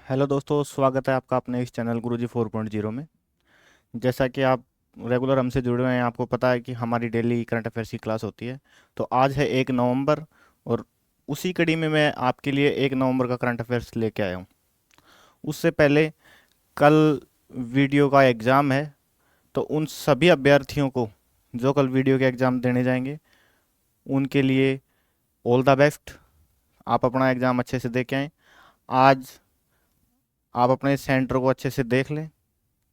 Hello दोस्तों, स्वागत है आपका अपने इस चैनल गुरुजी 4.0 में। जैसा कि आप रेगुलर हमसे जुड़े हुए हैं, आपको पता है कि हमारी डेली करंट अफेयर्स की क्लास होती है। तो आज है 1 नवंबर और उसी कड़ी में मैं आपके लिए 1 नवंबर का करंट अफेयर्स लेके आया हूँ। उससे पहले कल वीडियो का एग्ज़ाम है, तो उन सभी अभ्यर्थियों को जो कल वीडियो के एग्ज़ाम देने जाएंगे उनके लिए ऑल द बेस्ट। आप अपना एग्ज़ाम अच्छे से दे के आएँ। आज आप अपने सेंटर को अच्छे से देख लें।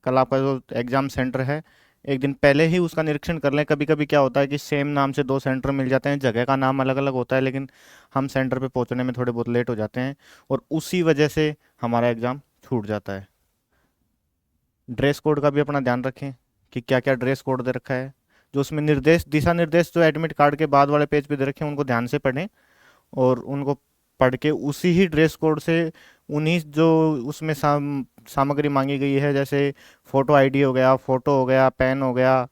कल आपका जो एग्ज़ाम सेंटर है, एक दिन पहले ही उसका निरीक्षण कर लें। कभी कभी क्या होता है कि सेम नाम से दो सेंटर मिल जाते हैं, जगह का नाम अलग अलग होता है, लेकिन हम सेंटर पे पहुंचने में थोड़े बहुत लेट हो जाते हैं और उसी वजह से हमारा एग्ज़ाम छूट जाता है। ड्रेस कोड का भी अपना ध्यान रखें कि क्या क्या ड्रेस कोड दे रखा है। जो उसमें निर्देश, दिशा निर्देश जो एडमिट कार्ड के बाद वाले पेज पे दे रखे हैं, उनको ध्यान से पढ़ें और उनको पढ़ के उसी ही ड्रेस कोड से उन्हीं जो उसमें सामग्री मांगी गई है, जैसे फ़ोटो आईडी हो गया, फ़ोटो हो गया, पेन हो गया,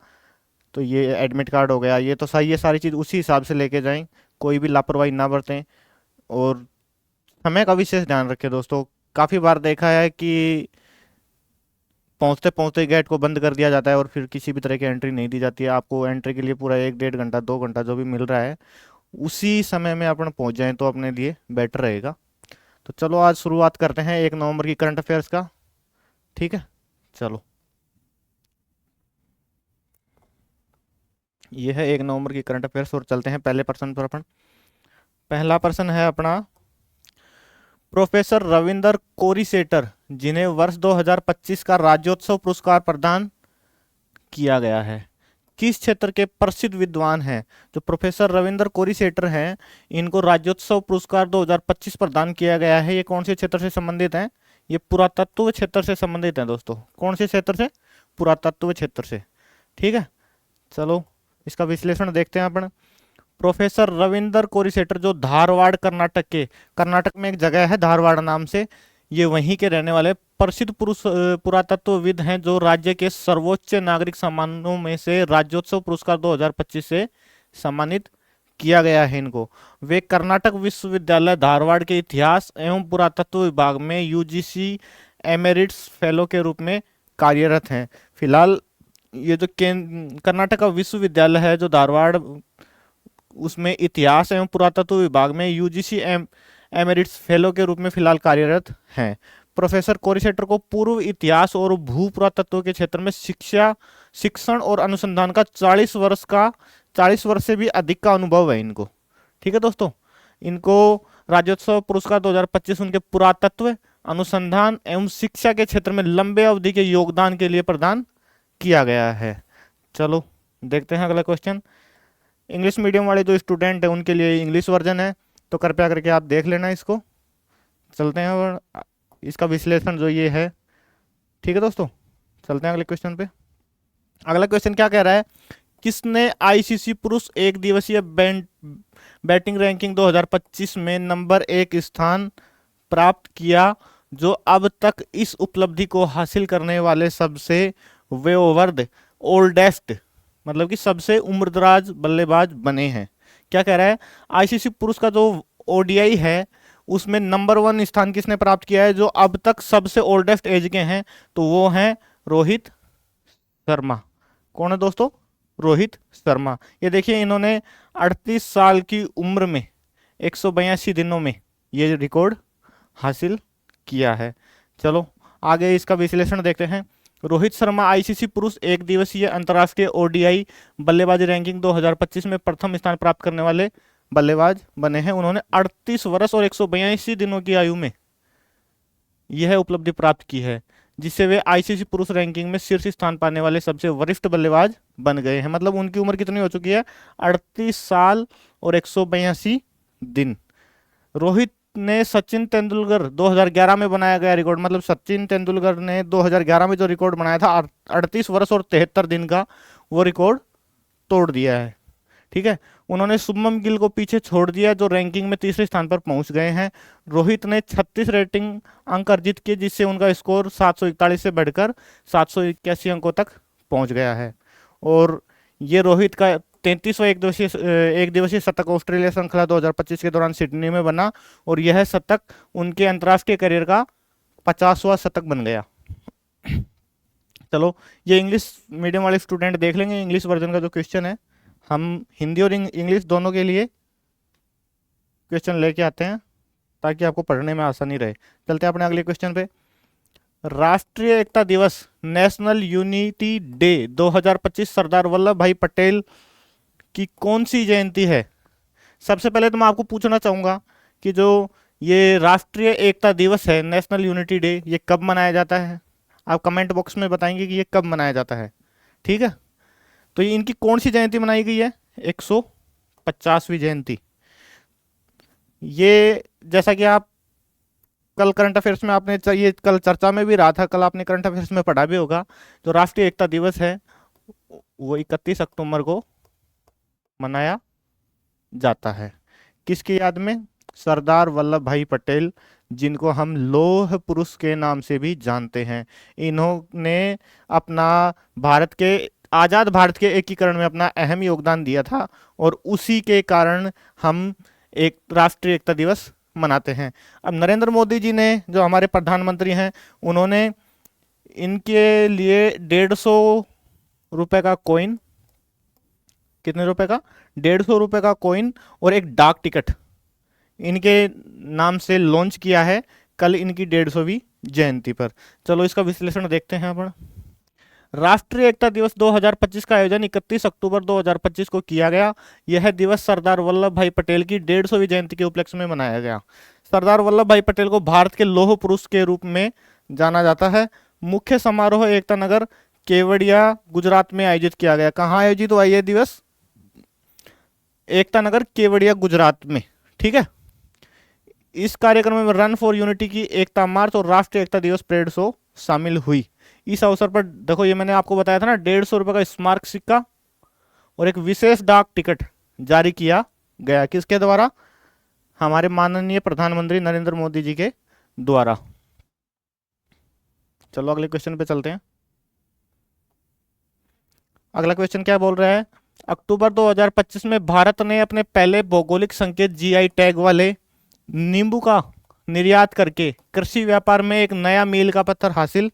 तो ये एडमिट कार्ड हो गया, ये तो सही, ये सारी चीज़ उसी हिसाब से लेके जाएं। कोई भी लापरवाही ना बरतें और समय का विशेष ध्यान रखें दोस्तों। काफ़ी बार देखा है कि पहुंचते पहुंचते गेट को बंद कर दिया जाता है और फिर किसी भी तरह की एंट्री नहीं दी जाती है। आपको एंट्री के लिए पूरा 1 डेढ़ घंटा 2 घंटा जो भी मिल रहा है, उसी समय में अपन पहुंच जाएं तो अपने लिए बेटर रहेगा। तो चलो आज शुरुआत करते हैं 1 नवंबर की करंट अफेयर्स का। ठीक है, चलो। ये है 1 नवंबर की करंट अफेयर्स और चलते हैं पहले प्रश्न पर। अपन पहला प्रश्न है अपना, प्रोफेसर रविंदर कोरिसेटर जिन्हें वर्ष 2025 का राज्योत्सव पुरस्कार प्रदान किया गया है, किस क्षेत्र के प्रसिद्ध विद्वान हैं? जो प्रोफेसर रविंदर कोरिसेटर हैं, इनको राज्योत्सव पुरस्कार 2025 प्रदान किया गया है। ये कौन से क्षेत्र से संबंधित हैं? ये पुरातत्व क्षेत्र से संबंधित हैं दोस्तों। कौन से क्षेत्र से? पुरातत्व क्षेत्र से। ठीक है, चलो इसका विश्लेषण देखते हैं अपन। प्रोफेसर रविंदर कोरिसेटर जो धारवाड़ कर्नाटक के, कर्नाटक में एक जगह है धारवाड़ नाम से, ये वहीं के रहने वाले प्रसिद्ध पुरुष पुरातत्वविद हैं, जो राज्य के सर्वोच्च नागरिक सम्मानों में से राज्योत्सव पुरस्कार 2025 से सम्मानित किया गया है इनको। वे कर्नाटक विश्वविद्यालय धारवाड़ के इतिहास एवं पुरातत्व विभाग में यूजीसी एमेरिट्स फेलो के रूप में कार्यरत हैं। फिलहाल ये जो कर्नाटक का विश्वविद्यालय है जो धारवाड़, उसमें इतिहास एवं पुरातत्व विभाग में यूजीसी एमेरिट्स फेलो के रूप में फिलहाल कार्यरत हैं। प्रोफेसर कोरिसेटर को पूर्व इतिहास और भू पुरातत्व के क्षेत्र में शिक्षण और अनुसंधान का 40 वर्ष से भी अधिक का अनुभव है इनको। ठीक है दोस्तों, इनको राज्योत्सव पुरस्कार 2025 उनके पुरातत्व, अनुसंधान एवं शिक्षा के क्षेत्र में लंबे अवधि के योगदान के लिए प्रदान किया गया है। चलो देखते हैं अगला क्वेश्चन। इंग्लिश मीडियम वाले जो स्टूडेंट हैं उनके लिए इंग्लिश वर्जन है, तो कृपया करके आप देख लेना इसको। चलते हैं और इसका विश्लेषण जो ये है। ठीक है दोस्तों, चलते हैं अगले क्वेश्चन पे। अगला क्वेश्चन क्या कह रहा है, किसने आईसीसी पुरुष एक दिवसीय बैटिंग रैंकिंग 2025 में नंबर 1 स्थान प्राप्त किया, जो अब तक इस उपलब्धि को हासिल करने वाले सबसे वेओवर्द ओल्डेस्ट, मतलब कि सबसे उम्रदराज बल्लेबाज बने हैं? क्या कह रहा है, आईसीसी पुरुष का जो ओडीआई है उसमें नंबर 1 स्थान किसने प्राप्त किया है जो अब तक सबसे ओल्डेस्ट एज के हैं? तो वो हैं रोहित शर्मा। कौन है दोस्तों? रोहित शर्मा। ये देखिए, इन्होंने 38 साल की उम्र में 182 दिनों में ये रिकॉर्ड हासिल किया है। चलो आगे इसका विश्लेषण देखते हैं। रोहित शर्मा आईसीसी पुरुष एक दिवसीय अंतर्राष्ट्रीय ओडीआई बल्लेबाजी रैंकिंग 2025 में प्रथम स्थान प्राप्त करने वाले बल्लेबाज बने हैं। उन्होंने 38 वर्ष और 182 दिनों की आयु में यह उपलब्धि प्राप्त की है, जिससे वे आईसीसी पुरुष रैंकिंग में शीर्ष स्थान पाने वाले सबसे वरिष्ठ बल्लेबाज बन गए हैं। मतलब उनकी उम्र कितनी हो चुकी है? 38 साल और 182 दिन। रोहित ने सचिन तेंदुलकर 2011 में बनाया गया रिकॉर्ड, मतलब सचिन तेंदुलकर ने 2011 में जो रिकॉर्ड बनाया था 38 वर्ष और 73 दिन का, वो रिकॉर्ड तोड़ दिया है। ठीक है, उन्होंने शुभमन गिल को पीछे छोड़ दिया जो रैंकिंग में तीसरे स्थान पर पहुंच गए हैं। रोहित ने 36 रेटिंग अंक अर्जित किए, जिससे उनका स्कोर 741 से बढ़कर 781 अंकों तक पहुंच गया है। और ये रोहित का 33वां एक दिवसीय शतक ऑस्ट्रेलिया श्रृंखला 2025 के दौरान सिडनी में बना, और यह शतक उनके अंतर्राष्ट्रीय करियर का 50वां शतक बन गया। चलो ये इंग्लिश मीडियम वाले स्टूडेंट देख लेंगे, इंग्लिश वर्जन का जो क्वेश्चन है, हम हिंदी और इंग्लिश दोनों के लिए क्वेश्चन लेके आते हैं ताकि आपको पढ़ने में आसानी रहे। चलते हैं अपने अगले क्वेश्चन पे। राष्ट्रीय एकता दिवस national unity day 2025 Sardar Vallabh भाई पटेल की कौन सी जयंती है? सबसे पहले तो मैं आपको पूछना चाहूंगा कि जो ये राष्ट्रीय एकता दिवस है, नेशनल यूनिटी डे, ये कब मनाया जाता है? आप कमेंट बॉक्स में बताएंगे कि ये कब मनाया जाता है। ठीक है, तो ये इनकी कौन सी जयंती मनाई गई है? 150वीं जयंती। ये जैसा कि आप कल करंट अफेयर्स में आपने ये कल चर्चा में भी रहा था, कल आपने करंट अफेयर्स में पढ़ा भी होगा। जो राष्ट्रीय एकता दिवस है वो 31 अक्टूबर को मनाया जाता है। किसकी याद में? सरदार वल्लभ भाई पटेल, जिनको हम लौह पुरुष के नाम से भी जानते हैं। इन्होंने अपना भारत के आज़ाद भारत के एकीकरण में अपना अहम योगदान दिया था और उसी के कारण हम एक राष्ट्रीय एकता दिवस मनाते हैं। अब नरेंद्र मोदी जी ने, जो हमारे प्रधानमंत्री हैं, उन्होंने इनके लिए 150 रुपए का कॉइन, कितने रुपए का? 150 रुपए का कॉइन और एक डाक टिकट इनके नाम से लॉन्च किया है कल इनकी 150वीं जयंती पर। चलो इसका विश्लेषण देखते हैं अपन। राष्ट्रीय एकता दिवस 2025 का आयोजन 31 अक्टूबर 2025 को किया गया। यह दिवस सरदार वल्लभ भाई पटेल की 150वीं जयंती के उपलक्ष्य में मनाया गया। सरदार वल्लभ भाई पटेल को भारत के लौह पुरुष के रूप में जाना जाता है। मुख्य समारोह एकता नगर केवड़िया गुजरात में आयोजित किया गया। कहाँ आयोजित हुआ यह दिवस? एकता नगर केवड़िया गुजरात में। ठीक है, इस कार्यक्रम में रन फॉर यूनिटी की एकता मार्च और राष्ट्रीय एकता दिवस परेड शो शामिल हुई। इस अवसर पर देखो, ये मैंने आपको बताया था ना, 150 रुपए का स्मारक सिक्का और एक विशेष डाक टिकट जारी किया गया। किसके द्वारा? हमारे माननीय प्रधानमंत्री नरेंद्र मोदी जी के द्वारा। चलो अगले क्वेश्चन पे चलते हैं। अगला क्वेश्चन क्या बोल रहा है? अक्टूबर 2025 में भारत ने अपने पहले भौगोलिक संकेत जीआई टैग वाले नींबू का निर्यात करके कृषि व्यापार में एक नया मील का पत्थर हासिल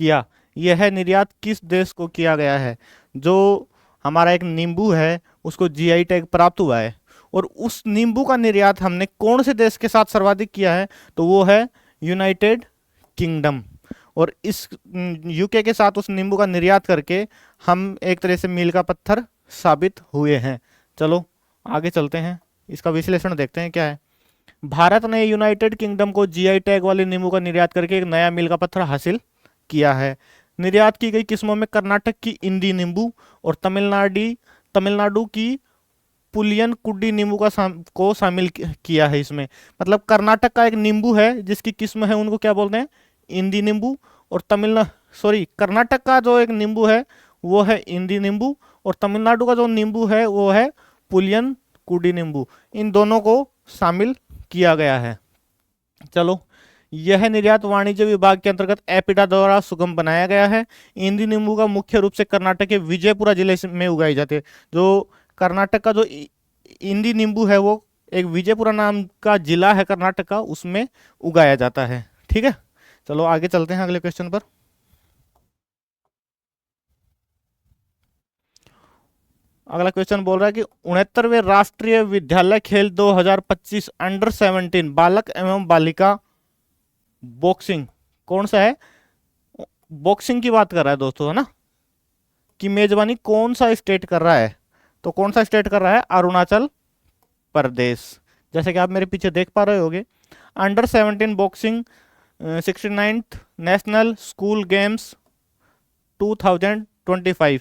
किया। यह निर्यात किस देश को किया गया है? जो हमारा एक नींबू है उसको जीआई टैग प्राप्त हुआ है और उस नींबू का निर्यात हमने कौन से देश के साथ सर्वाधिक किया है? तो वो है यूनाइटेड किंगडम। और इस यूके के साथ उस नींबू का निर्यात करके हम एक तरह से मील का पत्थर साबित हुए हैं। चलो आगे चलते हैं, इसका विश्लेषण देखते हैं क्या है। भारत ने यूनाइटेड किंगडम को जीआई टैग वाले नींबू का निर्यात करके एक नया मील का पत्थर हासिल किया है। निर्यात की गई किस्मों में कर्नाटक की इंदी नींबू और तमिलनाडु की पुलियन कुड्डी नींबू को शामिल किया है इसमें। मतलब कर्नाटक का एक नींबू है जिसकी किस्म है, उनको क्या बोलते हैं? इंदी नींबू। और कर्नाटक का जो एक नींबू है वो है इंदी नींबू और तमिलनाडु का जो नींबू है वो है पुलियन कुडी नींबू। इन दोनों को शामिल किया गया है। चलो, यह निर्यात वाणिज्य विभाग के अंतर्गत एपिडा द्वारा सुगम बनाया गया है। इंदी नींबू का मुख्य रूप से कर्नाटक के विजयपुरा जिले में उगाई जाती है। जो कर्नाटक का जो इंदी नींबू है वो एक विजयपुरा नाम का जिला है कर्नाटक का, उसमें उगाया जाता है। ठीक है, चलो आगे चलते हैं अगले क्वेश्चन पर। अगला क्वेश्चन बोल रहा है कि 69वें राष्ट्रीय विद्यालय खेल 2025 अंडर 17 बालक एवं बालिका बॉक्सिंग कौन सा है? बॉक्सिंग की बात कर रहा है दोस्तों, है ना, कि मेजबानी कौन सा स्टेट कर रहा है? तो कौन सा स्टेट कर रहा है? अरुणाचल प्रदेश। जैसे कि आप मेरे पीछे देख पा रहे होगे, under 17 boxing 69th national school games 2025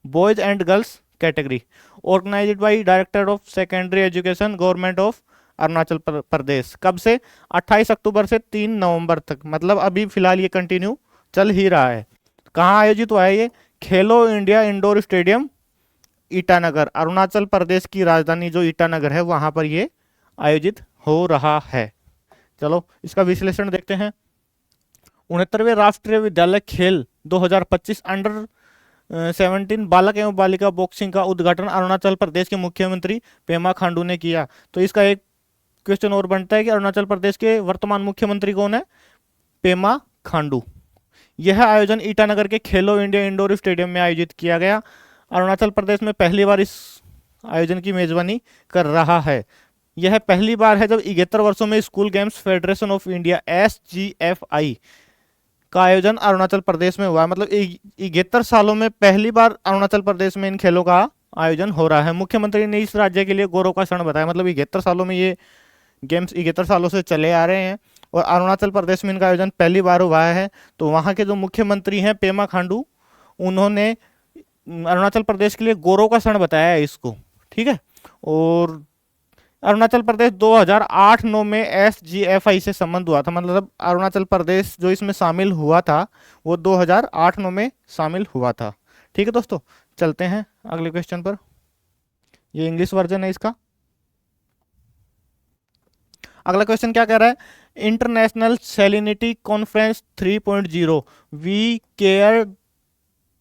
boys and girls category organised by director of secondary education government of Arunachal Pradesh. कब से? 28 अक्टूबर से 3 नवंबर तक, मतलब अभी फिलहाल ये कंटिन्यू चल ही रहा है। कहाँ आयोजित हुआ है ये? Khelo India indoor stadium Itanagar, Arunachal Pradesh की राजधानी जो ईटानगर है वहां पर ये आयोजित हो रहा है। चलो इसका विश्लेषण देखते हैं। 69वें राष्ट्रीय विद्यालय खेल 2025 अंडर 17 बालक एवं बालिका बॉक्सिंग का उद्घाटन अरुणाचल प्रदेश के मुख्यमंत्री पेमा खांडू ने किया। तो इसका एक क्वेश्चन और बनता है कि अरुणाचल प्रदेश के वर्तमान मुख्यमंत्री कौन है? पेमा खांडू। यह आयोजन ईटानगर के खेलो इंडिया इंडोर स्टेडियम में आयोजित किया गया। अरुणाचल प्रदेश में पहली बार इस आयोजन की मेजबानी कर रहा है। यह पहली बार है जब 71 वर्षों में school games federation of India SGFI का आयोजन अरुणाचल प्रदेश में हुआ है। मतलब 71 सालों में पहली बार अरुणाचल प्रदेश में इन खेलों का आयोजन हो रहा है। मुख्यमंत्री ने इस राज्य के लिए गौरव का क्षण बताया। मतलब 71 सालों में ये गेम्स 71 सालों से चले आ रहे हैं और अरुणाचल प्रदेश में इनका आयोजन पहली बार हुआ है। तो वहाँ के जो मुख्यमंत्री हैं पेमा खांडू, उन्होंने अरुणाचल प्रदेश के लिए गौरव का क्षण बताया है इसको। ठीक है। और अरुणाचल प्रदेश 2008-9 में SGFI से संबंध हुआ था। मतलब अरुणाचल प्रदेश जो इसमें शामिल हुआ था वो 2008-9 में शामिल हुआ था। ठीक है दोस्तों, चलते हैं अगले क्वेश्चन पर। ये इंग्लिश वर्जन है इसका। अगला क्वेश्चन क्या कह रहा है? International salinity conference 3.0 we care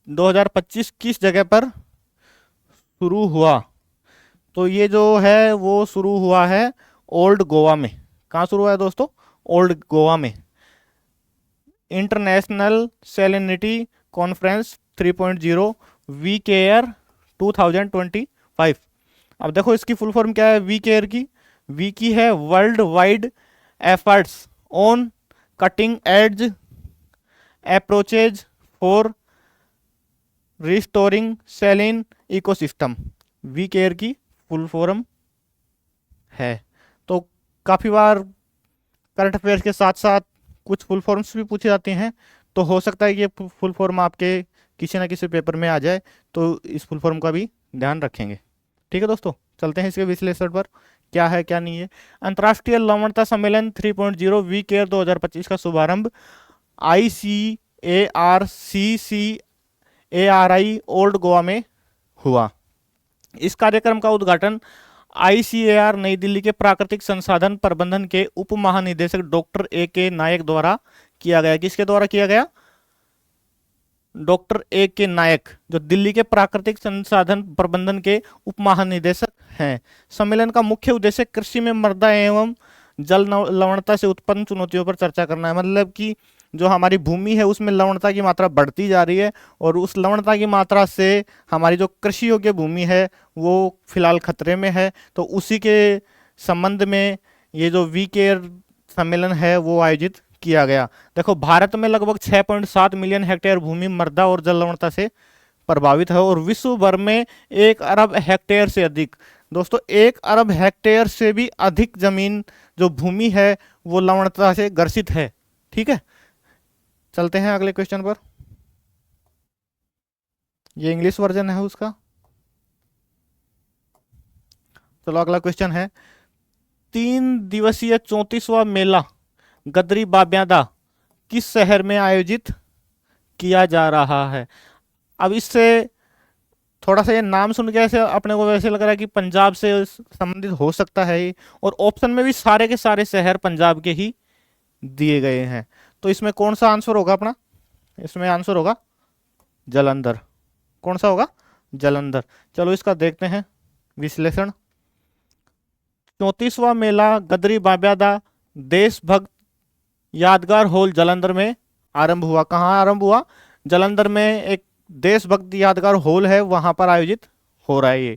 2025 किस जगह पर शुरू हुआ? तो ये जो है वो शुरू हुआ है ओल्ड गोवा में। कहाँ शुरू हुआ है दोस्तों? ओल्ड गोवा में। International salinity conference 3.0 we care 2025। अब देखो इसकी फुल फॉर्म क्या है वी केयर की? वी की है world wide efforts on cutting edge approaches for restoring saline ecosystem. V care की फुल फॉर्म है। तो काफ़ी बार करंट अफेयर्स के साथ साथ कुछ फुल फॉर्म्स भी पूछे जाते हैं, तो हो सकता है कि ये फुल फॉर्म आपके किसी ना किसी पेपर में आ जाए, तो इस फुल फॉर्म का भी ध्यान रखेंगे। ठीक है दोस्तों, चलते हैं इसके विश्लेषण पर, क्या है क्या नहीं है। अंतर्राष्ट्रीय लवणता सम्मेलन 3.0 वी केयर 2025 का शुभारंभ ICARCCARI ओल्ड गोवा में हुआ। इस कार्यक्रम का उद्घाटन ICAR नई दिल्ली के प्राकृतिक संसाधन प्रबंधन के उप महानिदेशक डॉक्टर AK नायक द्वारा किया गया। किसके द्वारा किया गया? डॉक्टर AK नायक, जो दिल्ली के प्राकृतिक संसाधन प्रबंधन के उप महानिदेशक हैं। सम्मेलन का मुख्य उद्देश्य कृषि में मृदा एवं जल लवणता से उत्पन्न चुनौतियों पर चर्चा करना है। मतलब कि जो हमारी भूमि है उसमें लवणता की मात्रा बढ़ती जा रही है और उस लवणता की मात्रा से हमारी जो कृषि योग्य भूमि है वो फिलहाल खतरे में है। तो उसी के संबंध में ये जो वी केयर सम्मेलन है वो आयोजित किया गया। देखो भारत में लगभग 6.7 मिलियन हेक्टेयर भूमि मृदा और जल लवणता से प्रभावित है और विश्व भर में 1 अरब हेक्टेयर से अधिक, दोस्तों 1 अरब हेक्टेयर से भी अधिक जमीन जो भूमि है वो लवणता से ग्रसित है। ठीक है, चलते हैं अगले क्वेश्चन पर। ये इंग्लिश वर्जन है उसका। चलो अगला क्वेश्चन है, 3 दिवसीय 34वां मेला गदरी बाब्यादा किस शहर में आयोजित किया जा रहा है? अब इससे थोड़ा सा ये नाम सुन के ऐसे अपने को वैसे लग रहा है कि पंजाब से संबंधित हो सकता है ये, और ऑप्शन में भी सारे के सारे शहर पंजाब के ही दिए गए हैं। तो इसमें कौन सा आंसर होगा अपना? इसमें आंसर होगा जालंधर। कौन सा होगा? जालंधर। चलो इसका देखते हैं विश्लेषण। 34वां मेला गदरी बाब्यादा देशभक्त यादगार हॉल जालंधर में आरंभ हुआ। कहाँ आरंभ हुआ? जालंधर में एक देशभक्त यादगार हॉल है, वहां पर आयोजित हो रहा है।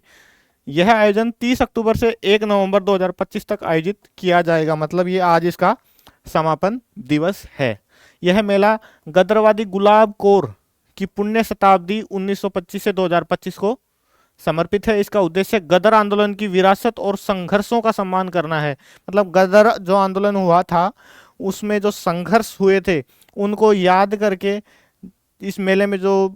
यह आयोजन 30 अक्टूबर से 1 नवंबर 2025 तक आयोजित किया जाएगा। मतलब ये आज इसका समापन दिवस है। यह मेला गदरवादी गुलाब कौर की पुण्य शताब्दी 1925 से 2025 को समर्पित है। इसका उद्देश्य गदर आंदोलन की विरासत और संघर्षों का सम्मान करना है। मतलब गदर जो आंदोलन हुआ था उसमें जो संघर्ष हुए थे उनको याद करके इस मेले में जो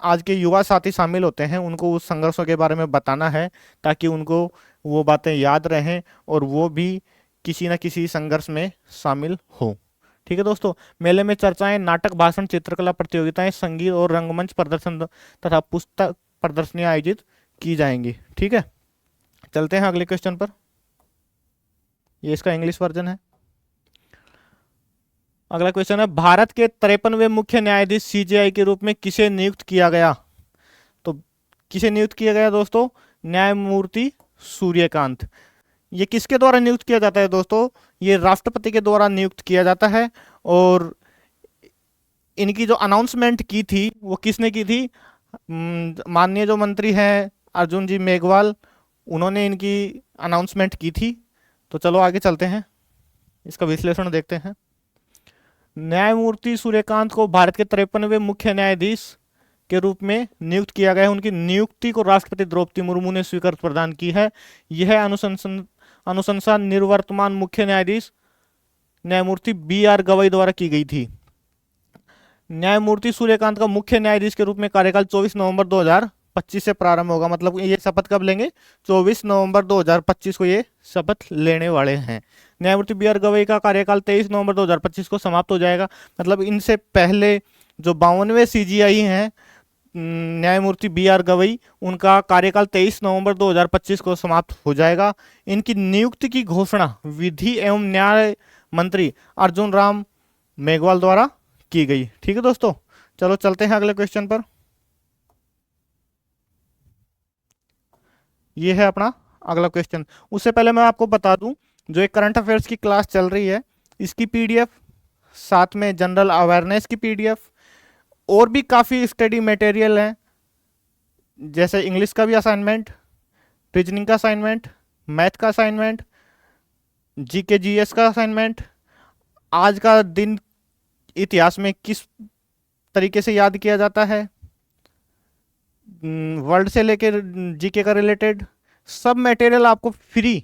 आज के युवा साथी शामिल होते हैं उनको उस संघर्षों के बारे में बताना है, ताकि उनको वो बातें याद रहें और वो भी किसी न किसी संघर्ष में शामिल हो। ठीक है दोस्तों, मेले में चर्चाएं, नाटक, भाषण, चित्रकला प्रतियोगिताएं, संगीत और रंगमंच प्रदर्शन तथा पुस्तक प्रदर्शनियां आयोजित की जाएंगी। ठीक है, चलते हैं अगले क्वेश्चन पर। ये इसका इंग्लिश वर्जन है। अगला क्वेश्चन है, भारत के 53वें मुख्य न्यायाधीश CJI के रूप में किसे नियुक्त किया गया? तो किसे नियुक्त किया गया दोस्तों? न्यायमूर्ति सूर्यकांत। ये किसके द्वारा नियुक्त किया जाता है दोस्तों? ये राष्ट्रपति के द्वारा नियुक्त किया जाता है। और इनकी जो अनाउंसमेंट की थी वो किसने की थी? माननीय जो मंत्री हैं अर्जुन जी मेघवाल, उन्होंने इनकी अनाउंसमेंट की थी। तो चलो आगे चलते हैं, इसका विश्लेषण देखते हैं। न्यायमूर्ति सूर्यकांत को भारत के 53वें मुख्य न्यायाधीश के रूप में नियुक्त किया गया है। उनकी नियुक्ति को राष्ट्रपति द्रौपदी मुर्मू ने स्वीकृति प्रदान की है। यह अनुशंसा निवर्तमान मुख्य न्यायाधीश न्यायमूर्ति बी.आर. गवई द्वारा की गई थी। न्यायमूर्ति सूर्यकांत का मुख्य न्यायाधीश के रूप में कार्यकाल 24 नवंबर 2025 से प्रारंभ होगा। मतलब ये शपथ कब लेंगे? 24 नवंबर 2025 को ये शपथ लेने वाले हैं। न्यायमूर्ति बी.आर. गवई का कार्यकाल 23 नवंबर 2025 को समाप्त हो जाएगा। मतलब इनसे पहले जो 52वें सीजीआई हैं न्यायमूर्ति बी.आर. गवई, उनका कार्यकाल 23 नवंबर 2025 को समाप्त हो जाएगा। इनकी नियुक्ति की घोषणा विधि एवं न्याय मंत्री अर्जुन राम मेघवाल द्वारा की गई। ठीक है दोस्तों, चलो चलते हैं अगले क्वेश्चन पर। ये है अपना अगला क्वेश्चन। उससे पहले मैं आपको बता दूं, जो एक करंट अफेयर्स की क्लास चल रही है, इसकी पीडीएफ, साथ में जनरल अवेयरनेस की पीडीएफ, और भी काफ़ी स्टडी मटेरियल है, जैसे इंग्लिश का भी असाइनमेंट, रीजनिंग का असाइनमेंट, मैथ का असाइनमेंट, जीके जीएस का असाइनमेंट, आज का दिन इतिहास में किस तरीके से याद किया जाता है, वर्ल्ड से लेकर जीके का रिलेटेड सब मटेरियल आपको फ्री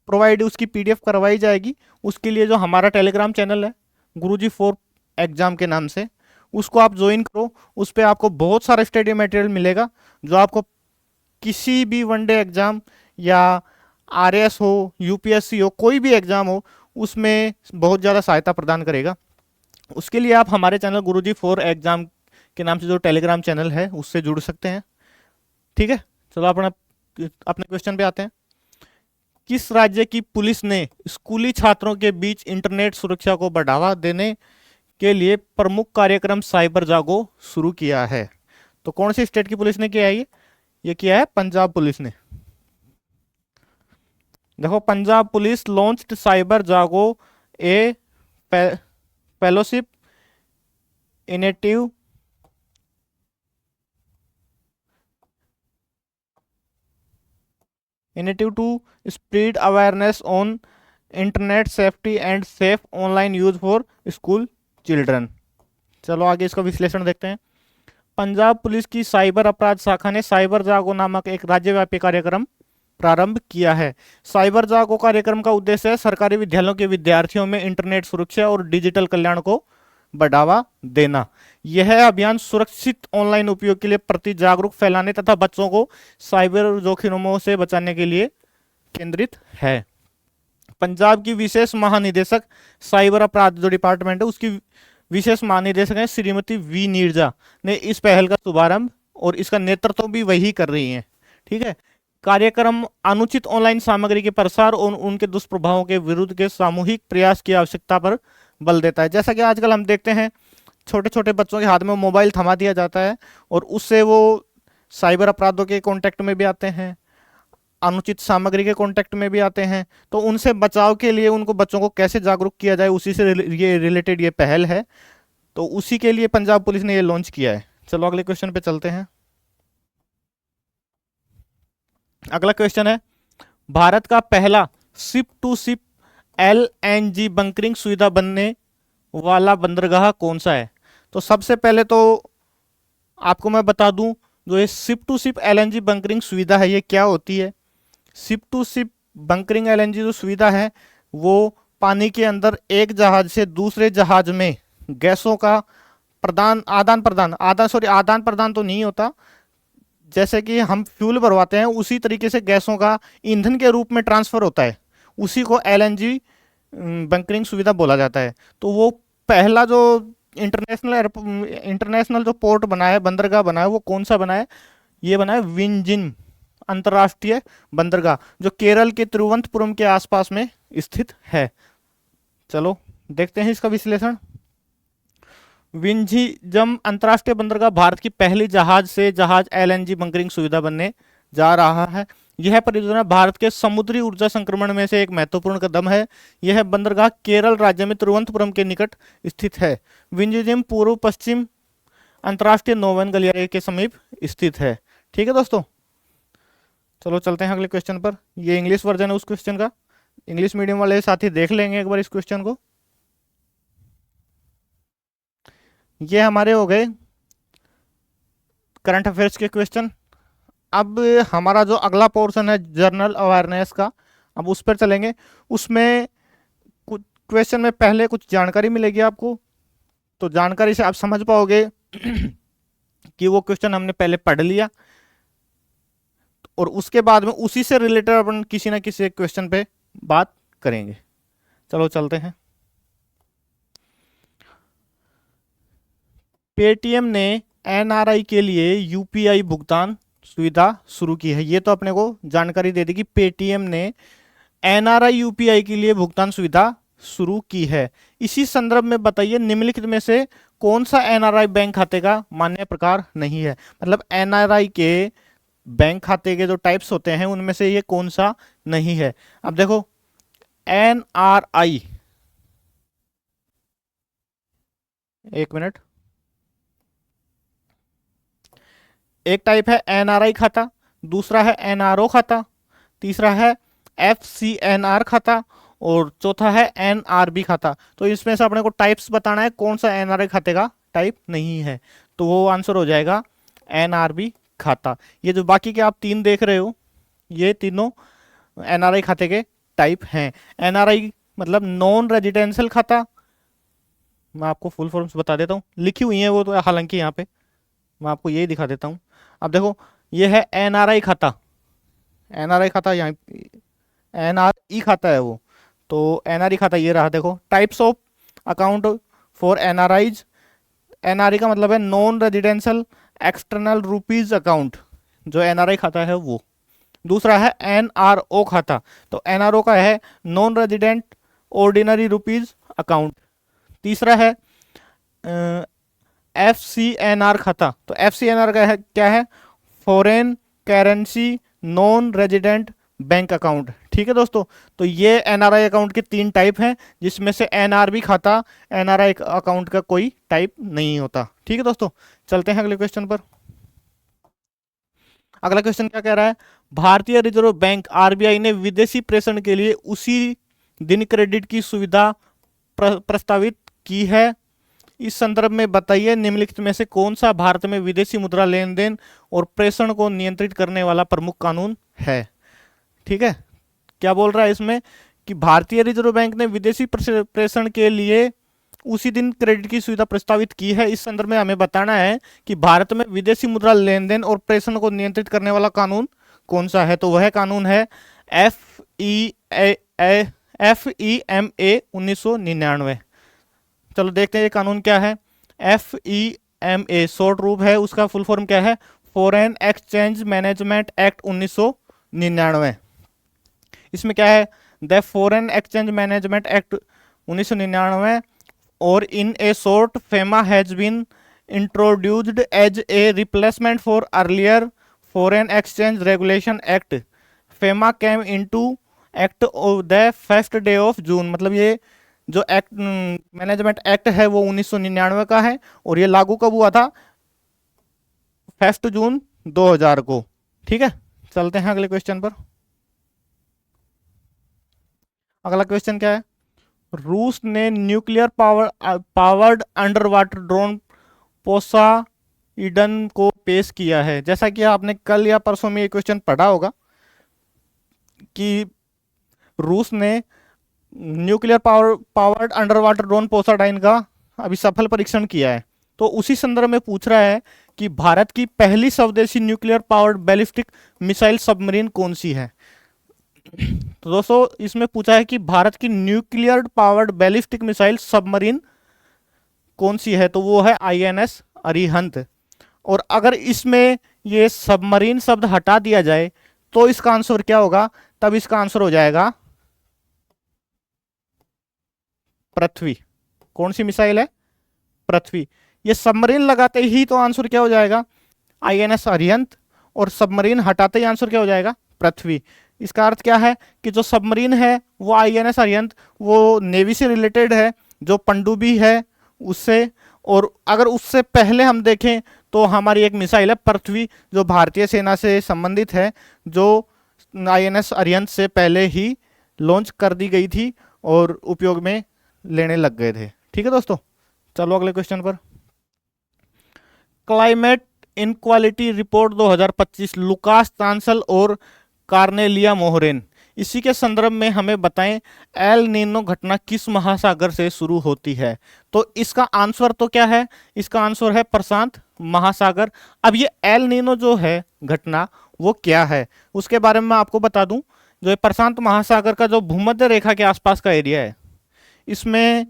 प्रोवाइड, उसकी पीडीएफ करवाई जाएगी। उसके लिए जो हमारा टेलीग्राम चैनल है गुरुजी फॉर एग्जाम के नाम से, उसको आप ज्वाइन करो। उस पर आपको बहुत सारा स्टडी मटेरियल मिलेगा जो आपको किसी भी वनडे एग्जाम या आरएस हो, यूपीएससी हो, कोई भी एग्जाम हो, उसमें बहुत ज़्यादा सहायता प्रदान करेगा। उसके लिए आप हमारे चैनल गुरुजी फॉर एग्जाम के नाम से जो टेलीग्राम चैनल है उससे जुड़ सकते हैं। ठीक है, चलो अपने क्वेश्चन पे आते हैं। किस राज्य की पुलिस ने स्कूली छात्रों के बीच इंटरनेट सुरक्षा को बढ़ावा देने के लिए प्रमुख कार्यक्रम साइबर जागो शुरू किया है? तो कौन सी स्टेट की पुलिस ने किया है ये किया है पंजाब पुलिस ने। देखो, Punjab police launched cyber Jaago a fellowship initiative to spread awareness on internet safety and safe online use for school children. चलो आगे इसका विश्लेषण देखते हैं। पंजाब पुलिस की साइबर अपराध शाखा ने साइबर जागो नामक एक राज्यव्यापी कार्यक्रम प्रारंभ किया है। साइबर जागो कार्यक्रम का उद्देश्य है सरकारी विद्यालयों के विद्यार्थियों में इंटरनेट सुरक्षा और डिजिटल कल्याण को बढ़ावा देना। यह अभियान सुरक्षित ऑनलाइन उपयोग के लिए प्रति जागरूक फैलाने तथा बच्चों को साइबर जोखिमों से बचाने के लिए केंद्रित है। पंजाब की विशेष महानिदेशक साइबर अपराध जो डिपार्टमेंट है उसकी विशेष महानिदेशक है श्रीमती वी नीरजा ने इस पहल का शुभारंभ और इसका नेतृत्व भी वही कर रही हैं। ठीक है, कार्यक्रम अनुचित ऑनलाइन सामग्री के प्रसार और उनके दुष्प्रभावों के विरुद्ध के सामूहिक प्रयास की आवश्यकता पर बल देता है। जैसा कि आजकल हम देखते हैं छोटे छोटे बच्चों के हाथ में मोबाइल थमा दिया जाता है और उससे वो साइबर अपराधों के कांटेक्ट में भी आते हैं, अनुचित सामग्री के कांटेक्ट में भी आते हैं। तो उनसे बचाव के लिए उनको बच्चों को कैसे जागरूक किया जाए, उसी से ये रिलेटेड ये पहल है। तो उसी के लिए पंजाब पुलिस ने ये लॉन्च किया है। चलो अगले क्वेश्चन पे चलते हैं। अगला क्वेश्चन है, भारत का पहला ship to ship LNG bunkering सुविधा बनने वाला बंदरगाह कौन सा है? तो सबसे पहले तो आपको मैं बता दूं, जो ये ship to ship LNG bunkering सुविधा है ये क्या होती है। Ship to ship bunkering LNG जो सुविधा है वो पानी के अंदर एक जहाज से दूसरे जहाज में गैसों का आदान प्रदान तो नहीं होता, जैसे कि हम फ्यूल भरवाते हैं उसी तरीके से गैसों का ईंधन के रूप में ट्रांसफर होता है, उसी को एलएनजी बंकरिंग सुविधा बोला जाता है। तो वो पहला जो इंटरनेशनल जो पोर्ट बना है, बंदरगाह बना है, वो कौन सा बना है? ये बना है विंजिन अंतर्राष्ट्रीय बंदरगाह, जो केरल के तिरुवनंतपुरम के आसपास में स्थित है। चलो देखते हैं इसका विश्लेषण। विंझिजम अंतर्राष्ट्रीय बंदरगाह भारत की पहली जहाज से जहाज एलएनजी बंकरिंग सुविधा बनने जा रहा है। यह परियोजना भारत के समुद्री ऊर्जा संक्रमण में से एक महत्वपूर्ण कदम है। यह बंदरगाह केरल राज्य में तिरुवनंतपुरम के निकट स्थित है। विंझियम पूर्व पश्चिम अंतर्राष्ट्रीय नौवन गलियारे के समीप स्थित है। ठीक है दोस्तों, चलो चलते हैं अगले क्वेश्चन पर। ये इंग्लिश वर्जन है उस क्वेश्चन का, इंग्लिश मीडियम वाले साथी देख लेंगे एक बार इस क्वेश्चन को। ये हमारे हो गए करंट अफेयर्स के क्वेश्चन। अब हमारा जो अगला पोर्शन है जनरल अवेयरनेस का, अब उस पर चलेंगे। उसमें कुछ क्वेश्चन में पहले कुछ जानकारी मिलेगी आपको, तो जानकारी से आप समझ पाओगे कि वो क्वेश्चन हमने पहले पढ़ लिया, और उसके बाद में उसी से रिलेटेड अपन किसी ना किसी क्वेश्चन पे बात करेंगे। चलो चलते हैं। पेटीएम ने एनआरआई के लिए यूपीआई भुगतान सुविधा शुरू की है। ये तो अपने को जानकारी दे दी कि पेटीएम ने एनआरआई यूपीआई के लिए भुगतान सुविधा शुरू की है। इसी संदर्भ में बताइए निम्नलिखित में से कौन सा एनआरआई बैंक खाते का मान्य प्रकार नहीं है। मतलब एनआरआई के बैंक खाते के जो टाइप्स होते हैं उनमें से ये कौन सा नहीं है। अब देखो एनआरआई, एक मिनट, एक टाइप है एनआरआई खाता, दूसरा है एनआरओ खाता, तीसरा है एफसीएनआर खाता, और चौथा है एनआरबी खाता। तो इसमें से अपने को टाइप्स बताना है कौन सा एनआरआई खाते का टाइप नहीं है, तो वो आंसर हो जाएगा एनआरबी खाता। ये जो बाकी के आप तीन देख रहे हो ये तीनों एनआरआई खाते के टाइप हैं। एनआरआई मतलब नॉन रेजिडेंशियल खाता, मैं आपको फुल फॉर्म्स बता देता हूँ, लिखी हुई है वो तो, हालांकि यहाँ पे मैं आपको यही दिखा देता हूँ। अब देखो ये है एनआरआई खाता, एनआरआई खाता यहाँ एनआरई खाता है वो, तो एनआरई खाता ये रहा। देखो types of account for NRIs, NRE का मतलब है non residential external rupees account, जो एनआरआई खाता है वो। दूसरा है एनआरओ खाता, तो एनआरओ का है non resident ordinary rupees account. तीसरा है एफसीएनआर खाता, तो एफसीएनआर का है क्या है, foreign currency non resident bank account. ठीक है दोस्तों, तो ये एनआरआई अकाउंट के तीन टाइप हैं, जिसमें से एनआरबी खाता एनआरआई अकाउंट का कोई टाइप नहीं होता। ठीक है दोस्तों, चलते हैं अगले क्वेश्चन पर। अगला क्वेश्चन क्या कह रहा है, भारतीय रिजर्व बैंक आरबीआई ने विदेशी प्रेषण के लिए उसी दिन क्रेडिट की सुविधा प्रस्तावित की है। इस संदर्भ में बताइए निम्नलिखित में से कौन सा भारत में विदेशी मुद्रा लेन देन और प्रेषण को नियंत्रित करने वाला प्रमुख कानून है। ठीक है, क्या बोल रहा है इसमें कि भारतीय रिजर्व बैंक ने विदेशी प्रेषण के लिए उसी दिन क्रेडिट की सुविधा प्रस्तावित की है। इस संदर्भ में हमें बताना है कि भारत में विदेशी मुद्रा लेन देन और प्रेषण को नियंत्रित करने वाला कानून कौन सा है। तो वह कानून है FEMA 1999। चलो देखते हैं ये कानून क्या है। FEMA शॉर्ट रूप है, उसका फुल फॉर्म क्या है, फॉरेन एक्सचेंज मैनेजमेंट एक्ट 1999। इसमें क्या है, the foreign exchange management act 1999 और in a short FEMA has been introduced as a replacement for earlier foreign exchange regulation act. FEMA came into act of the first day of June. मतलब ये जो act management act है वो 1999 का है, और ये लागू कब हुआ था, 1 जून 2000 को। ठीक है, चलते हैं अगले क्वेश्चन पर। अगला क्वेश्चन क्या है, रूस ने nuclear powered under water drone Poseidon को पेश किया है। जैसा कि आपने कल या परसों में ये क्वेश्चन पढ़ा होगा कि रूस ने nuclear powered under water drone Poseidon का अभी सफल परीक्षण किया है। तो उसी संदर्भ में पूछ रहा है कि भारत की पहली स्वदेशी nuclear powered ballistic missile submarine कौन सी है। तो दोस्तों इसमें पूछा है कि भारत की nuclear powered ballistic missile submarine कौन सी है, तो वो है INS अरिहंत। और अगर इसमें ये सबमरीन शब्द हटा दिया जाए तो इसका आंसर क्या होगा, तब इसका आंसर हो जाएगा पृथ्वी। कौन सी मिसाइल है, पृथ्वी। ये सबमरीन लगाते ही तो आंसर क्या हो जाएगा, INS अरिहंत, और सबमरीन हटाते ही आंसर क्या हो जाएगा, पृथ्वी। इसका अर्थ क्या है कि जो सबमरीन है वो आईएनएस अरिहंत वो नेवी से रिलेटेड है, जो पनडुब्बी है उससे, और अगर उससे पहले हम देखें तो हमारी एक मिसाइल है पृथ्वी जो भारतीय सेना से संबंधित है, जो आईएनएस अरिहंत से पहले ही लॉन्च कर दी गई थी और उपयोग में लेने लग गए थे। ठीक है दोस्तों, चलो अगले क्वेश्चन पर। क्लाइमेट इनक्वालिटी रिपोर्ट 2025 लुकास तांसल और कार्नेलिया मोहरेन, इसी के संदर्भ में हमें बताएं एल नीनो घटना किस महासागर से शुरू होती है। तो इसका आंसर तो क्या है, इसका आंसर है प्रशांत महासागर। अब ये एल नीनो जो है घटना वो क्या है उसके बारे में मैं आपको बता दूं। जो प्रशांत महासागर का जो भूमध्य रेखा के आसपास का एरिया है, इसमें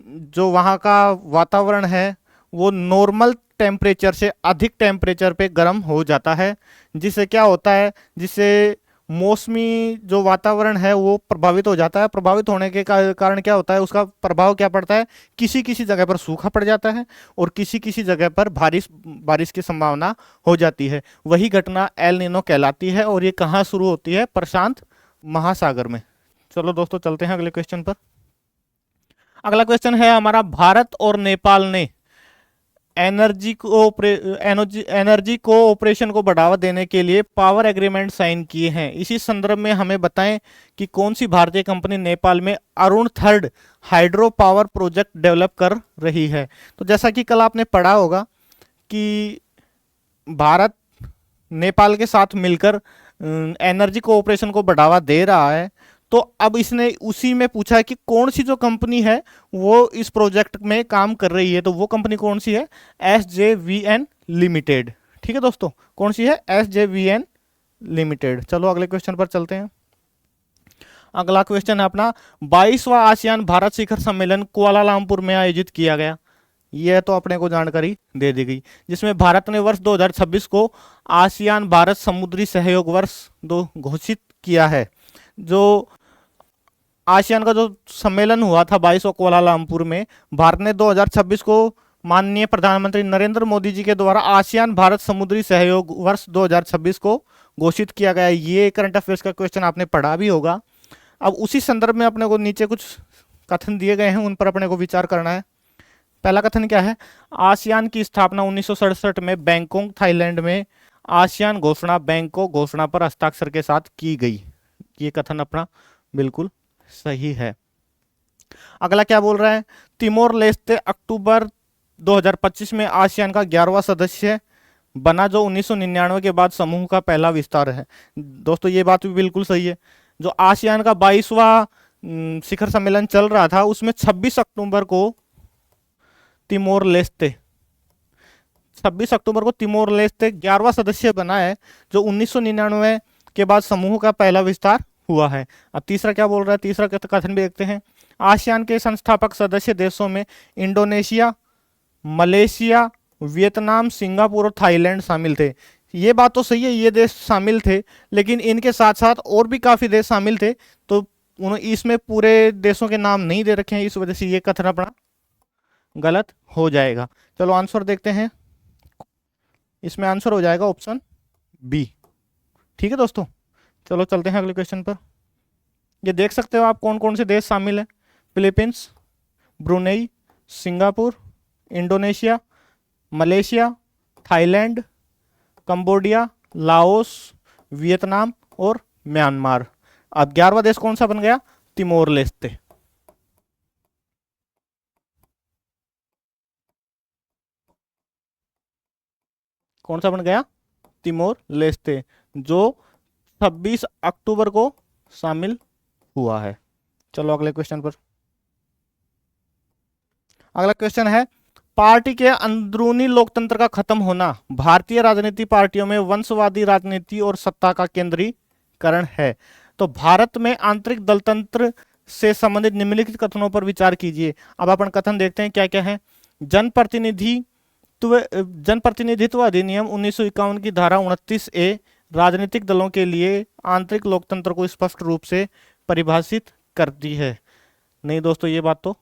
जो वहाँ का वातावरण है वो नॉर्मल टेम्परेचर से अधिक टेम्परेचर पे गर्म हो जाता है, जिससे क्या होता है, जिससे मौसमी जो वातावरण है वो प्रभावित हो जाता है। प्रभावित होने के कारण क्या होता है, उसका प्रभाव क्या पड़ता है, किसी किसी जगह पर सूखा पड़ जाता है और किसी किसी जगह पर बारिश की संभावना हो जाती है। वही घटना एल नीनो कहलाती है और ये कहाँ शुरू होती है, प्रशांत महासागर में। चलो दोस्तों चलते हैं अगले क्वेश्चन पर। अगला क्वेश्चन है हमारा, भारत और नेपाल ने एनर्जी कोऑपरेशन को बढ़ावा देने के लिए पावर एग्रीमेंट साइन किए हैं। इसी संदर्भ में हमें बताएं कि कौन सी भारतीय कंपनी नेपाल में Arun third hydro power project develop कर रही है। तो जैसा कि कल आपने पढ़ा होगा कि भारत नेपाल के साथ मिलकर एनर्जी कोऑपरेशन को बढ़ावा दे रहा है। तो अब इसने उसी में पूछा कि कौन सी जो कंपनी है वो इस प्रोजेक्ट में काम कर रही है। तो वो कंपनी कौन सी है, SJVN लिमिटेड। ठीक है दोस्तों, कौन सी है, SJVN लिमिटेड। चलो अगले क्वेश्चन पर चलते हैं। अगला क्वेश्चन है अपना, 22वां आसियान भारत शिखर सम्मेलन कुआलालंपुर में आयोजित किया गया। यह तो अपने को जानकारी दे दी गई, जिसमें भारत ने वर्ष 2026 को आसियान भारत समुद्री सहयोग वर्ष 2 घोषित किया है। जो आसियान का जो सम्मेलन हुआ था 22वां कुआलालंपुर में, भारत ने 2026 को माननीय प्रधानमंत्री नरेंद्र मोदी जी के द्वारा आसियान भारत समुद्री सहयोग वर्ष 2026 को घोषित किया गया। ये करंट अफेयर्स का क्वेश्चन आपने पढ़ा भी होगा। अब उसी संदर्भ में अपने को नीचे कुछ कथन दिए गए हैं, उन पर अपने को विचार करना है। पहला कथन क्या है, आसियान की स्थापना 1967 में बैंकॉक थाईलैंड में आसियान घोषणा बैंकॉक घोषणा पर हस्ताक्षर के साथ की गई। ये कथन अपना बिल्कुल सही है। अगला क्या बोल रहा है, तिमोर लेस्ते अक्टूबर 2025 में आसियान का 11वां सदस्य बना, जो 1999 के बाद समूह का पहला विस्तार है। दोस्तों ये बात भी बिल्कुल सही है। जो आसियान का 22वां शिखर सम्मेलन चल रहा था उसमें 26 अक्टूबर को तिमोर लेस्ते 11वां सदस्य बना है, जो 1999 के बाद समूह का पहला विस्तार हुआ है। अब तीसरा क्या बोल रहा है, तीसरा कथन भी देखते हैं। आसियान के संस्थापक सदस्य देशों में इंडोनेशिया, मलेशिया, वियतनाम, सिंगापुर और थाईलैंड शामिल थे। ये बात तो सही है, ये देश शामिल थे, लेकिन इनके साथ साथ और भी काफी देश शामिल थे, तो इसमें पूरे देशों के नाम नहीं दे रखे हैं, इस वजह से ये कथन अपना गलत हो जाएगा। चलो आंसर देखते हैं, इसमें आंसर हो जाएगा ऑप्शन बी। ठीक है दोस्तों, चलो चलते हैं अगले क्वेश्चन पर। ये देख सकते हो आप कौन कौन से देश शामिल हैं, Philippines, Brunei, Singapore, Indonesia, Malaysia, Thailand, Cambodia, Laos, Vietnam और म्यांमार। अब 11वां देश कौन सा बन गया, तिमोर लेस्ते। कौन सा बन गया, तिमोर लेस्ते, जो 26 अक्टूबर को शामिल हुआ है। चलो अगले क्वेश्चन पर। अगला क्वेश्चन है, पार्टी के अंदरूनी लोकतंत्र का खत्म होना भारतीय राजनीति पार्टियों में वंशवादी राजनीति और सत्ता का केंद्रीकरण है। तो भारत में आंतरिक दलतंत्र से संबंधित निम्नलिखित कथनों पर विचार कीजिए। अब अपन कथन देखते हैं क्या क्या है। जनप्रतिनिधित्व अधिनियम 1951 की धारा 29A राजनीतिक दलों के लिए आंतरिक लोकतंत्र को स्पष्ट रूप से परिभाषित करती है। नहीं दोस्तों, ये बात तो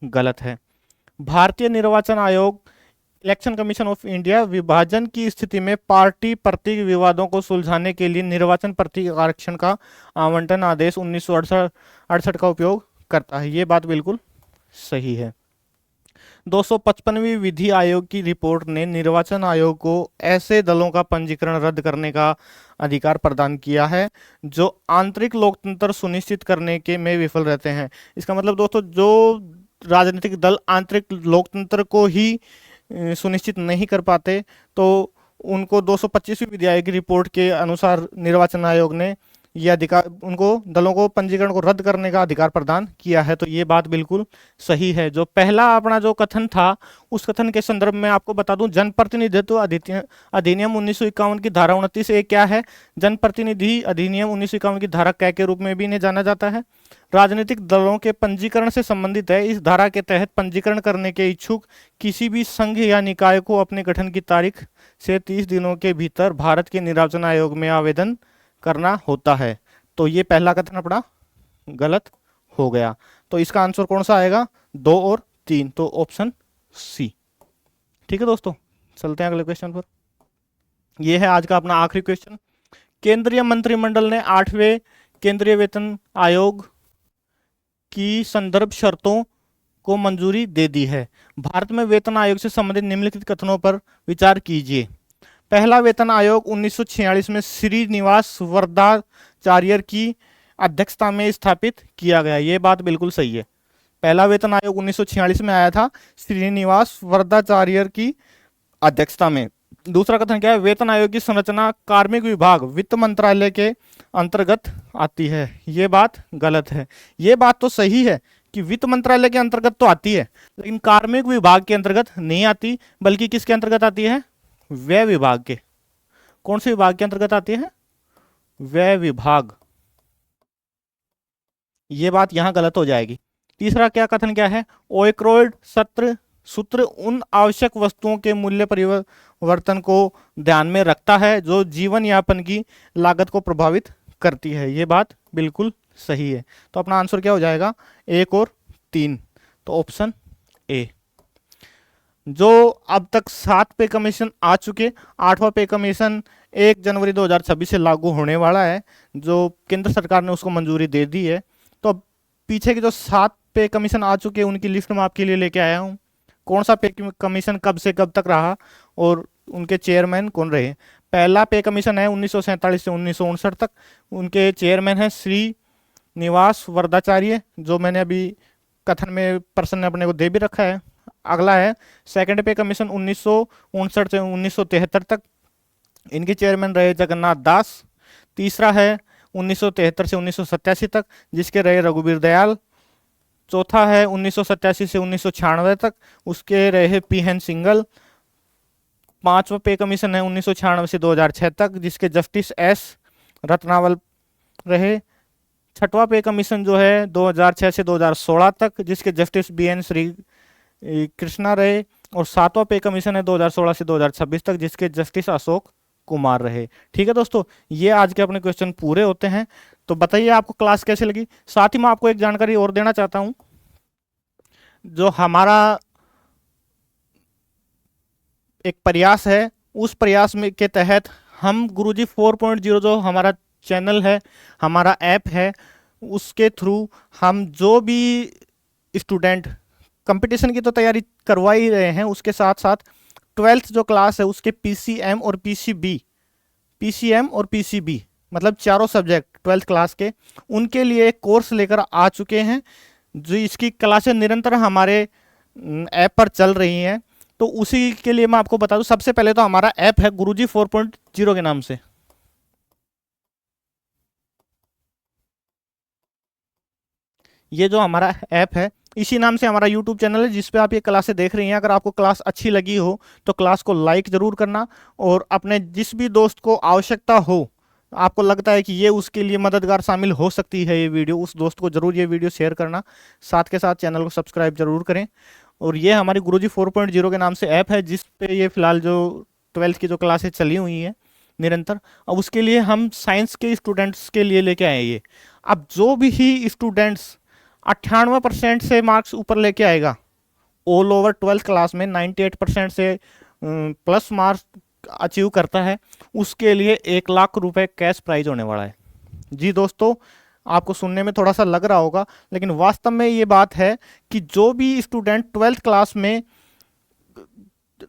गलत है। भारतीय निर्वाचन आयोग इलेक्शन कमीशन ऑफ इंडिया विभाजन की स्थिति में पार्टी प्रतीक विवादों को सुलझाने के लिए निर्वाचन प्रतीक आरक्षण का आवंटन आदेश 1968 का उपयोग करता है। ये बात बिल्कुल सही है। 255वीं विधि आयोग की रिपोर्ट ने निर्वाचन आयोग को ऐसे दलों का पंजीकरण रद्द करने का अधिकार प्रदान किया है जो आंतरिक लोकतंत्र सुनिश्चित करने के में विफल रहते हैं। इसका मतलब दोस्तों, जो राजनीतिक दल आंतरिक लोकतंत्र को ही सुनिश्चित नहीं कर पाते, तो उनको 225वीं विधि आयोग की रिपोर्ट के अनुसार निर्वाचन आयोग ने यह अधिकार, उनको दलों को पंजीकरण को रद्द करने का अधिकार प्रदान किया है। तो ये बात बिल्कुल सही है। जो पहला अपना जो कथन था, उस कथन के संदर्भ में आपको बता दूं, जनप्रतिनिधित्व अधिनियम 1951 की धारा 29A क्या है? जनप्रतिनिधि अधिनियम 1951 की धारा क के रूप में भी इन्हें जाना जाता है। राजनीतिक दलों के पंजीकरण से संबंधित है। इस धारा के तहत पंजीकरण करने के इच्छुक किसी भी संघ या निकाय को अपने गठन की तारीख से 30 दिनों के भीतर भारत के निर्वाचन आयोग में आवेदन करना होता है। तो ये पहला कथन अपना गलत हो गया। तो इसका आंसर कौन सा आएगा? 2 और 3, तो ऑप्शन सी। ठीक है दोस्तों, चलते हैं अगले क्वेश्चन पर। यह है आज का अपना आखिरी क्वेश्चन। केंद्रीय मंत्रिमंडल ने 8वें केंद्रीय वेतन आयोग की संदर्भ शर्तों को मंजूरी दे दी है। भारत में वेतन आयोग से संबंधित निम्नलिखित कथनों पर विचार कीजिए। पहला वेतन आयोग 1946 में श्रीनिवास वर्दाचार्य की अध्यक्षता में स्थापित किया गया। ये बात बिल्कुल सही है। पहला वेतन आयोग 1946 में आया था, श्रीनिवास वर्दाचार्य की अध्यक्षता में। दूसरा कथन क्या है? वेतन आयोग की संरचना कार्मिक विभाग वित्त मंत्रालय के अंतर्गत आती है। ये बात गलत है। ये बात तो सही है कि वित्त मंत्रालय के अंतर्गत तो आती है, लेकिन कार्मिक विभाग के अंतर्गत नहीं आती, बल्कि किसके अंतर्गत आती है? व्यय विभाग के। कौन से विभाग के अंतर्गत आती है? व्यय विभाग। ये बात यहां गलत हो जाएगी। तीसरा क्या कथन क्या है? ओएक्रोइड सूत्र उन आवश्यक वस्तुओं के मूल्य परिवर्तन को ध्यान में रखता है जो जीवन यापन की लागत को प्रभावित करती है। ये बात बिल्कुल सही है। तो अपना आंसर क्या हो जाएगा? 1 और 3, तो ऑप्शन ए। जो अब तक 7 पे कमीशन आ चुके, 8वां पे कमीशन 1 जनवरी 2026 से लागू होने वाला है, जो केंद्र सरकार ने उसको मंजूरी दे दी है। तो पीछे के जो 7 पे कमीशन आ चुके हैं उनकी लिस्ट में आपके लिए लेके आया हूँ। कौन सा पे कमीशन कब से कब तक रहा और उनके चेयरमैन कौन रहे। पहला पे कमीशन है 1947 से 1959 तक। उनके चेयरमैन हैं श्रीनिवास वर्दाचार्य, जो मैंने अभी कथन में पर्सन ने अपने को दे भी रखा है। अगला है सेकंड पे कमीशन 1959 से 1973 तक। इनके चेयरमैन रहे जगन्नाथ दास। तीसरा है 1973 से 1987 तक, जिसके रहे रघुवीर दयाल। चौथा है 1987 से 1996 तक, उसके रहे पीएन सिंघल। 5वां पे कमीशन है 1996 से 2006 तक, जिसके जस्टिस एस रत्नावल रहे। 6वां पे कमीशन जो है 2006 से 2016 तक, जिसके जस्टिस बीएन श्री कृष्णा रहे। और 7वां पे कमीशन है 2016 से 2026 तक, जिसके जस्टिस अशोक कुमार रहे। ठीक है दोस्तों, ये आज के अपने क्वेश्चन पूरे होते हैं। तो बताइए आपको क्लास कैसे लगी। साथ ही मैं आपको एक जानकारी और देना चाहता हूं। जो हमारा एक प्रयास है, उस प्रयास में के तहत हम गुरुजी 4.0 जो हमारा चैनल है, हमारा ऐप है, उसके थ्रू हम जो भी स्टूडेंट कंपटीशन की तो तैयारी करवा ही रहे हैं, उसके साथ साथ 12th जो क्लास है उसके पीसीएम और पीसीबी मतलब चारों सब्जेक्ट 12th क्लास के, उनके लिए एक कोर्स लेकर आ चुके हैं। जो इसकी क्लासें निरंतर हमारे ऐप पर चल रही हैं। तो उसी के लिए मैं आपको बता दूं, सबसे पहले तो हमारा ऐप है गुरुजी 4.0 के नाम से। ये जो हमारा ऐप है, इसी नाम से हमारा यूट्यूब चैनल है, जिस पे आप ये क्लासें देख रही हैं। अगर आपको क्लास अच्छी लगी हो तो क्लास को लाइक जरूर करना, और अपने जिस भी दोस्त को आवश्यकता हो, आपको लगता है कि ये उसके लिए मददगार शामिल हो सकती है ये वीडियो, उस दोस्त को जरूर ये वीडियो शेयर करना। साथ के साथ चैनल को सब्सक्राइब जरूर करें। और ये हमारी गुरुजी 4.0 के नाम से ऐप है, जिस पे ये फिलहाल जो 12th की जो क्लासेस चली हुई हैं निरंतर, अब उसके लिए हम साइंस के स्टूडेंट्स के लिए लेके आए ये। अब जो भी स्टूडेंट्स 98% से मार्क्स ऊपर लेके आएगा, ऑल ओवर 12th क्लास में 98% से प्लस मार्क्स अचीव करता है, उसके लिए 1 लाख रुपए कैश प्राइज होने वाला है। जी दोस्तों, आपको सुनने में थोड़ा सा लग रहा होगा, लेकिन वास्तव में ये बात है कि जो भी स्टूडेंट 12th क्लास में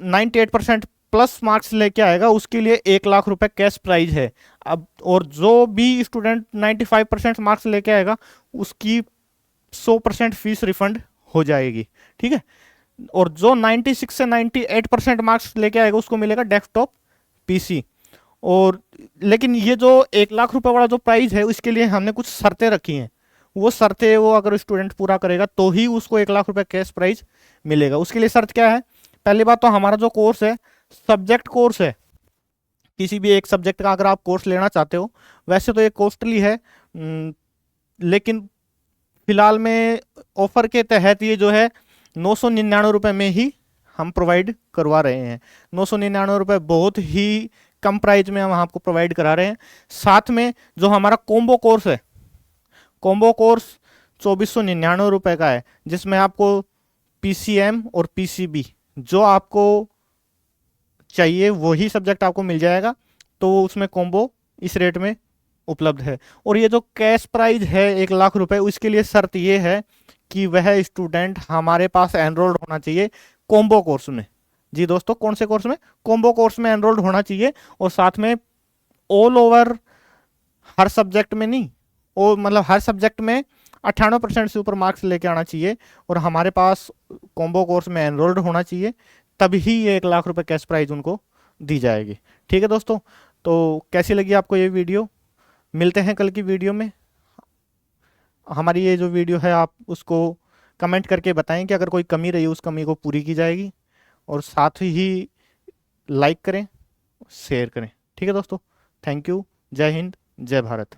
98% प्लस मार्क्स लेके आएगा उसके लिए 1 लाख रुपए कैश प्राइज है। अब और जो भी स्टूडेंट 95% मार्क्स लेके आएगा उसकी 100% फीस रिफंड हो जाएगी, ठीक है। और जो 96 से 98% मार्क्स लेके आएगा उसको मिलेगा डेस्कटॉप पीसी। और लेकिन ये जो 1 लाख रुपए वाला जो प्राइज है उसके लिए हमने कुछ शर्तें रखी हैं। वो शर्तें वो अगर स्टूडेंट पूरा करेगा तो ही उसको 1 लाख रुपए कैश प्राइज मिलेगा। उसके लिए शर्त क्या है? पहली बात तो हमारा जो कोर्स है सब्जेक्ट कोर्स है। किसी भी एक सब्जेक्ट का अगर आप कोर्स लेना चाहते हो, वैसे तो ये कॉस्टली है, लेकिन फिलहाल में ऑफर के तहत ये जो है 999 रुपये में ही हम प्रोवाइड करवा रहे हैं। 999 रुपये बहुत ही कम प्राइस में हम आपको प्रोवाइड करा रहे हैं। साथ में जो हमारा कॉम्बो कोर्स है, कॉम्बो कोर्स 2499 रुपये का है, जिसमें आपको पीसीएम और पीसीबी जो आपको चाहिए वही सब्जेक्ट आपको मिल जाएगा। तो उसमें कॉम्बो इस रेट में उपलब्ध है। और ये जो कैश प्राइज है 1 लाख रुपए, उसके लिए शर्त ये है कि वह स्टूडेंट हमारे पास एनरोल्ड होना चाहिए कॉम्बो कोर्स में। जी दोस्तों, कौन से कोर्स में? कॉम्बो कोर्स में एनरोल्ड होना चाहिए। और साथ में ऑल ओवर हर सब्जेक्ट में नहीं, और मतलब हर सब्जेक्ट में 98% से ऊपर मार्क्स लेके आना चाहिए और हमारे पास कॉम्बो कोर्स में एनरोल्ड होना चाहिए, तभी ये 1 लाख रुपए कैश प्राइज उनको दी जाएगी। ठीक है दोस्तों, तो कैसी लगी आपको ये वीडियो? मिलते हैं कल की वीडियो में। हमारी ये जो वीडियो है आप उसको कमेंट करके बताएं कि अगर कोई कमी रही उस कमी को पूरी की जाएगी। और साथ ही लाइक करें, शेयर करें। ठीक है दोस्तों, थैंक यू। जय हिंद, जय भारत।